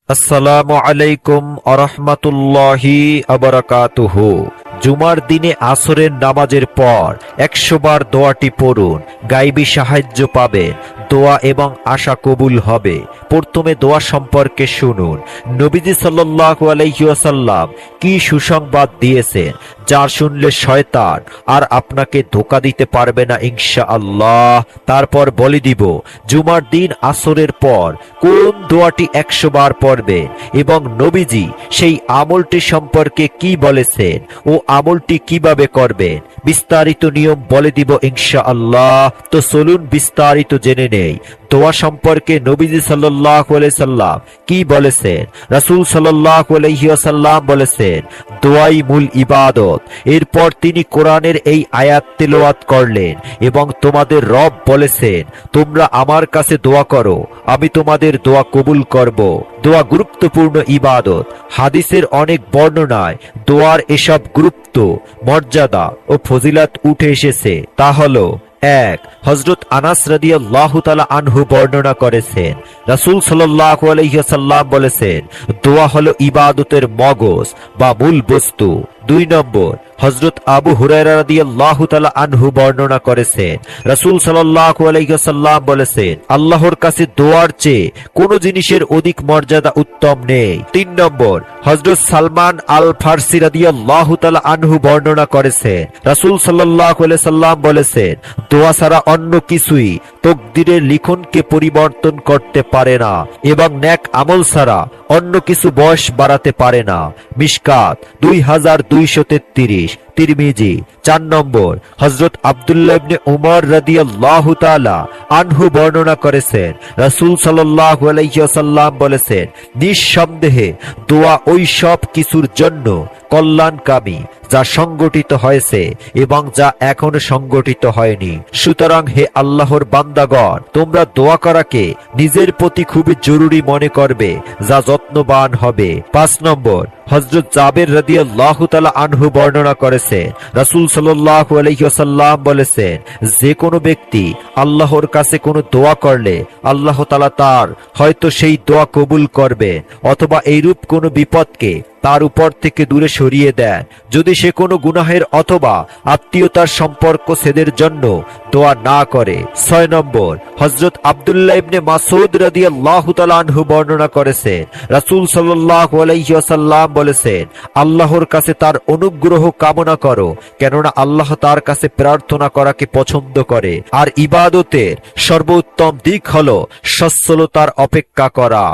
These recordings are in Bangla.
আসসালামু আলাইকুম আরহামাতুল্লাহি আবারাকাতুহু। জুমার দিনে আসরের নামাজের পর 100 বার দোয়াটি পড়ুন, গায়বী সাহায্য পাবেন, দোয়া এবং আশা কবুল হবে। প্রথমে দোয়া সম্পর্কে শুনুন। নবীজি সাল্লাল্লাহু আলাইহি ওয়াসাল্লাম কি সুসংবাদ দিয়েছেন, যা শুনলে শয়তান আর আপনাকে ধোঁকা দিতে পারবে না ইনশাআল্লাহ। তারপর বলে দিব জুমার দিন আসরের পর কোন দোয়াটি 100 বার পড়বেন এবং নবীজি সেই আমলটি সম্পর্কে কি বলেছেন ও আমলটি কিভাবে করবেন। বিস্তারিত নিয়ম বলে দিব ইনশাআল্লাহ। তো চলুন বিস্তারিত জেনে নেই দোয়া সম্পর্কে। নবীজি সাল্লাল্লাহু আলাইহি সাল্লাম কি বলেছেন? রাসূল সাল্লাল্লাহু আলাইহি ওয়াসাল্লাম বলেছেন, দোয়াই মূল ইবাদত। এরপর তিনি কোরআনের এই আয়াত তেলাওয়াত করলেন এবং তোমাদের রব বলেছেন, তোমরা আমার কাছে দোয়া করো, আমি তোমাদের দোয়া কবুল করব। দোয়া গুরুত্বপূর্ণ ইবাদত। হাদিসের অনেক বর্ণনায় দোয়ার এসব গুরুত্ব, মর্যাদা ও ফজিলত উঠে এসেছে। তা হলো, 1. হযরত আনাস রাদিয়াল্লাহু তাআলা আনহু বর্ণনা করেছেন, রাসূল সাল্লাল্লাহু আলাইহি ওয়াসাল্লাম বলেছেন, দোয়া হলো ইবাদতের মগজ বা মূল বস্তু। 2 নম্বর, হযরত আবু হুরায়রা রাদিয়াল্লাহু তাআলা আনহু বর্ণনা করেছেন, রাসূল সাল্লাল্লাহু আলাইহি ওয়াসাল্লাম বলেছেন, আল্লাহর কাছে দোয়ার চেয়ে কোনো জিনিসের অধিক মর্যাদা উত্তম নেই। 3 নম্বর, হযরত সালমান আল ফারসি রাদিয়াল্লাহু তাআলা আনহু বর্ণনা করেছেন, রাসূল সাল্লাল্লাহু আলাইহি ওয়াসাল্লাম বলেছেন, দোয়া ছাড়া অন্য কিছুই তকদিরের লিখনকে পরিবর্তন করতে পারে না এবং নেক আমল ছাড়া অন্য কিছু বয়স বাড়াতে পারে না। মিশকাত 2233, তিরমিজি। 4 নম্বর, হযরত আব্দুল্লাহ ইবনে উমর রাদিয়াল্লাহু তাআলা আনহু বর্ণনা করেছেন, রাসূল সাল্লাল্লাহু আলাইহি ওয়াসাল্লাম বলেছেন, নিঃসন্দেহে দোয়া ওই সব কিছুর জন্য কল্যাণকামী যা সংগঠিত হয়েছে এবং যা এখনো সংগঠিত হয়নি। সুতরাং হে আল্লাহর বান্দাগণ, তোমরা দোয়া করাকে নিজের প্রতি খুবই জরুরি মনে করবে, যা যত্নবান হবে। 5 নম্বর, হযরত জাবের রাদিয়াল্লাহু তাআলা আনহু বর্ণনা করেছেন, রাসূল সাল্লাল্লাহু আলাইহি ওয়াসাল্লাম বলেছেন, যে কোনো ব্যক্তি আল্লাহর কাছে কোনো দোয়া করলে আল্লাহ তাআলা তার হয়তো সেই দোয়া কবুল করবেন অথবা এইরূপ কোনো বিপদকে তার উপর থেকে দূরে সরিয়ে দেন, যদি সে কোনো গুনাহের অথবা আত্মীয়তার সম্পর্ক ছেদের জন্য দোয়া না করে। 6 নম্বর, হযরত আব্দুল্লাহ ইবনে মাসউদ রাদিয়াল্লাহু তাআলা আনহু বর্ণনা করেছেন, রাসূল সাল্লাল্লাহু আলাইহি ওয়াসাল্লাম বলেছেন, আল্লাহর কাছে তার অনুগ্রহ কামনা করো, কেননা আল্লাহ তার কাছে প্রার্থনা করাকে পছন্দ করে, আর ইবাদতের সর্বোত্তম দিক হলো সচ্ছলতার অপেক্ষা করা।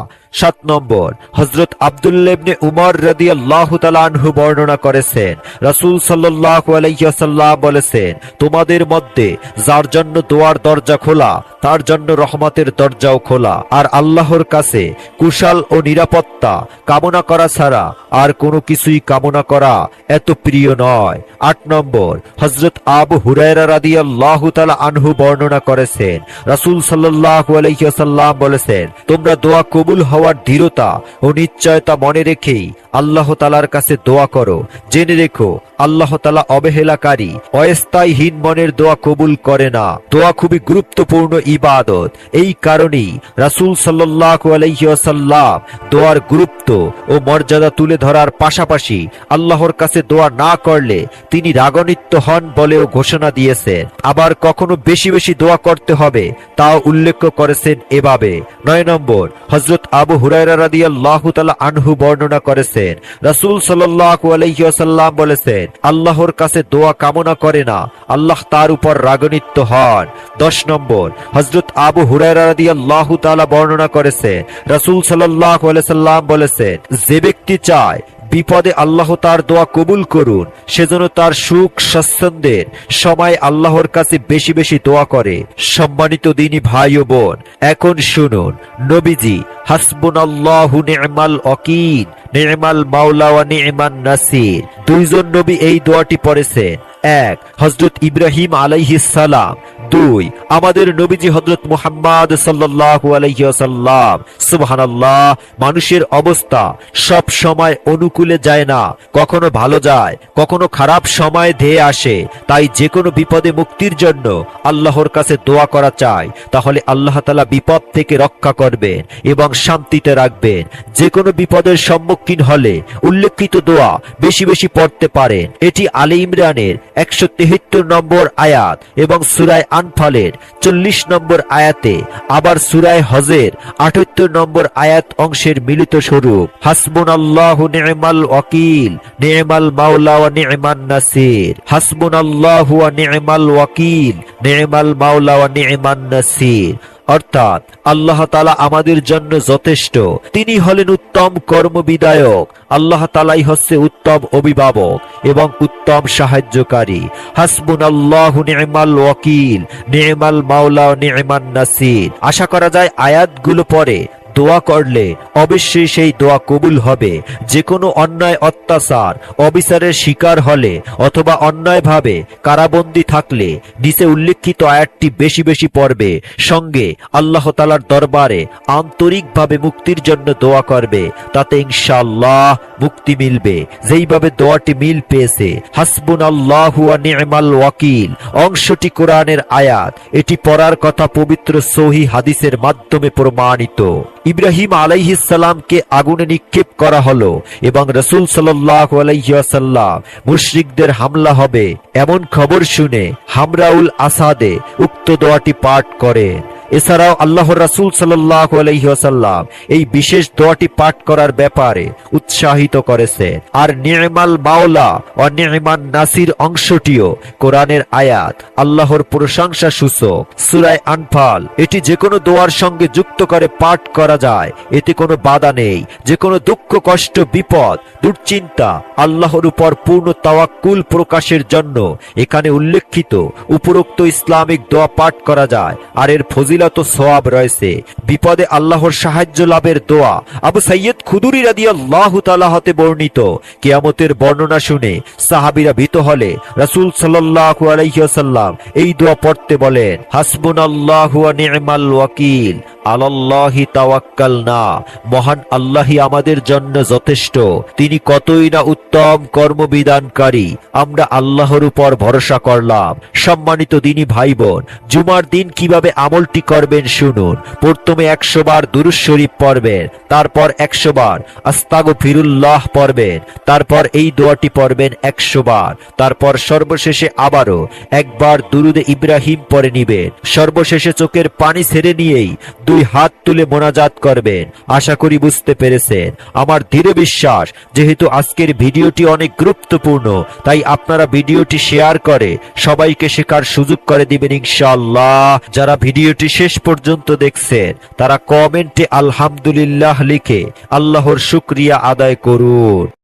7 নম্বর, হযরত আব্দুল্লাহ ইবনে উমর রাদিয়াল্লাহু তাআলা আনহু বর্ণনা করেছেন, রাসূল সাল্লাল্লাহু আলাইহি ওয়াসাল্লাম বলেছেন, তোমাদের মধ্যে যার জন্য দোয়ার দরজা খোলা তার জন্য রহমতের দরজাও খোলা, আর আল্লাহর কাছে কুশল ও নিরাপত্তা কামনা করা ছাড়া আর কোনো কিছুই কামনা করা এত প্রিয় নয়। 8 নম্বর, হযরত আবু হুরায়রা রাদিয়াল্লাহু তাআলা আনহু বর্ণনা করেছেন, রাসূল সাল্লাল্লাহু আলাইহি ওয়াসাল্লাম বলেছেন, তোমরা দোয়া কবুল হওয়ার দৃঢ়তা ও নিশ্চয়তা মনে রেখেই আল্লাহ তাআলার কাছে দোয়া করো। জেনে রেখো, আল্লাহ তাআলা অবহেলাকারী অস্থায়ীহীন মনের দোয়া কবুল করে না। দোয়া খুবই গুরুত্বপূর্ণ ইবাদত। এই কারণেই রাসূল সাল্লাল্লাহু আলাইহি ওয়াসাল্লাম দোয়ার গুরুত্ব ও মর্যাদা তুলে ধরার পাশাপাশি আল্লাহর কাছে দোয়া না করলে তিনি রাগান্বিত হন বলেও ঘোষণা দিয়েছেন। আবার কখনো বেশি বেশি দোয়া করতে হবে তাও উল্লেখ করেছেন এভাবে। 9 নম্বর, হযরত আবু হুরায়রা রাদিয়াল্লাহু তাআলা আনহু বর্ণনা করেছেন, রাসূল সাল্লাল্লাহু আলাইহি ওয়াসাল্লাম বলেছেন, আল্লাহর কাছে দোয়া কামনা করে না, আল্লাহ তার উপর রাগান্বিত হন। 10 নম্বর, হযরত আবু হুরায়রা রাদিয়াল্লাহু তাআলা বর্ণনা করেছেন, রাসূল সাল্লাল্লাহু আলাইহি সাল্লাম বলেছেন, যে ব্যক্তি চায় বিপদে আল্লাহ তার দোয়া কবুল করুন, সেজন্য তার সুখ স্বাচ্ছন্দ্যের সময় আল্লাহর কাছে বেশি বেশি দোয়া করে। সম্মানিত দিনী ভাই ও বোন, এখন শুনুন নবীজি হাসবুনাল্লাহু নি'মাল ওয়াকিল, নি'মাল মাওলা ওয়া নি'মান নাসির, দুইজন নবী এই দোয়াটি পড়েছেন। এক, হযরত ইব্রাহিম আলাইহিস সালাম। 2, আমাদের নবীজি হযরত মুহাম্মদ সাল্লাল্লাহু আলাইহি ওয়াসাল্লাম। সুবহানাল্লাহ, মানুষের অবস্থা সব সময় অনুকূলে যায় না, কখনো ভালো যায়, কখনো খারাপ সময় ধেয়ে আসে। তাই যে কোনো বিপদে মুক্তির জন্য আল্লাহর কাছে দোয়া করা চাই, তাহলে আল্লাহ তাআলা বিপদ থেকে রক্ষা করবেন এবং শান্তিতে রাখবেন। যে কোনো বিপদের সম্মুখীন হলে উল্লেখিত দোয়া বেশি বেশি পড়তে পারেন। এটি আলে ইমরানের 173 নম্বর আয়াত এবং সূরা আনফালের 40 নম্বর আয়াতে, আবার সূরা হজের 78 নম্বর আয়াত অংশের মিলিত স্বরূপ। হাসবুনাল্লাহু নি'মাল ওয়াকিল, নি'মাল মাওলা ওয়া নি'মান নাসির। হাসবুনাল্লাহু ওয়া নি'মাল ওয়াকিল, নি'মাল মাওলা ওয়া নি'মান নাসির। অর্থাৎ আল্লাহ তাআলা আমাদের জন্য যথেষ্ট, তিনি হলেন উত্তম কর্মবিধায়ক। আল্লাহ তাআলাই হচ্ছে উত্তম অভিভাবক এবং উত্তম সাহায্যকারী। হাসবুনাল্লাহু নি'মাল ওয়াকিল, নি'মাল মাওলা ওয়া নি'মান নাসির। আশা করা যায় আয়াতগুলো পরে দোয়া করলে অবশ্যই সেই দোয়া কবুল হবে। যে কোনো অন্যায়, অত্যাচার, অবিচারের শিকার হলে অথবা অন্যায়ভাবে কারাবন্দী থাকলে নিচে উল্লেখিত আয়াতটি বেশি বেশি পড়বে, সঙ্গে আল্লাহ তাআলার দরবারে আন্তরিকভাবে মুক্তির জন্য দোয়া করবে, তাতে ইনশাআল্লাহ মুক্তি মিলবে। যেইভাবে দোয়াটি মিল পেয়েছে, হাসবুনাল্লাহু ওয়া নি'মাল ওয়াকিল অংশটি কোরআনের আয়াত। এটি পড়ার কথা পবিত্র সহিহ হাদিসের মাধ্যমে প্রমাণিত। ইব্রাহিম আলাইহিস সালামকে আগুনে নিক্ষেপ করা হলো এবং রাসূল সাল্লাল্লাহু আলাইহি ওয়াসাল্লাম মুশরিকদের হামলা হবে এমন খবর শুনে হামরাউল আসাদে উক্ত দোয়াটি পাঠ করেন। এছাড়াও আল্লাহর রাসূল সাল্লাল্লাহু আলাইহি ওয়াসাল্লাম এই বিশেষ দোয়াটি পাঠ করার ব্যাপারে উৎসাহিত করেছেন। আর নি'মাল মাওলা ও নি'মান নাসির অংশটিও কোরআনের আয়াত, আল্লাহর প্রশংসা সূচক। সূরা আনফাল এটি যে কোনো দোয়ার সঙ্গে যুক্ত করে পাঠ করা যায়, এতে কোনো বাধা নেই। যে কোনো দুঃখ, কষ্ট, বিপদ, দুশ্চিন্তা আল্লাহর উপর পূর্ণ তাওয়াক্কুল প্রকাশের জন্য এখানে উল্লেখিত উপরোক্ত ইসলামিক দোয়া পাঠ করা যায়। আর এর ফজিলত ও সওয়াব রয়েছে। বিপদে আল্লাহর সাহায্য লাভের দোয়া আবু সাইয়্যিদ খুদরি রাদিয়াল্লাহু তাআলা হতে বর্ণিত। কিয়ামতের বর্ণনা শুনে সাহাবীরা ভীত হলে রাসূল সাল্লাল্লাহু আলাইহি ওয়াসাল্লাম এই দোয়া পড়তে বলেন, হাসবুনাল্লাহু ওয়া নি'মাল ওয়াকিল, আলাল্লাহি তাওয়াক্কালনা। মহান আল্লাহই আমাদের জন্য যথেষ্ট, তিনি কতই না উত্তম কর্মবিধানকারী। আমরা আল্লাহর উপর ভরসা করলাম। সম্মানিত দিনী ভাই বোন, জুমার দিন কিভাবে আমলটি করবেন শুনুন। প্রথমে 100 বার দুরূদ শরীফ পড়বেন, তারপর 100 বার আস্তাগফিরুল্লাহ পড়বেন, তারপর এই দোয়াটি পড়বেন 100 বার, তারপর সর্বশেষে আবারও একবার দুরুদে ইব্রাহিম পড়ে নিবেন। সর্বশেষে চোখের পানি ছেড়ে নিয়েই 2 হাত তুলে মোনাজাত করবেন। আশা করি বুঝতে পেরেছেন। আমার দৃঢ় বিশ্বাস, যেহেতু আজকের ভিডিওটি অনেক গুরুত্বপূর্ণ, তাই আপনারা ভিডিওটি শেয়ার করে সবাইকে শেখার সুযোগ করে দিবেন ইনশাআল্লাহ। যারা ভিডিওটি শেষ পর্যন্ত দেখছেন তারা কমেন্টে আলহামদুলিল্লাহ লিখে আল্লাহর শুকরিয়া আদায় করুন।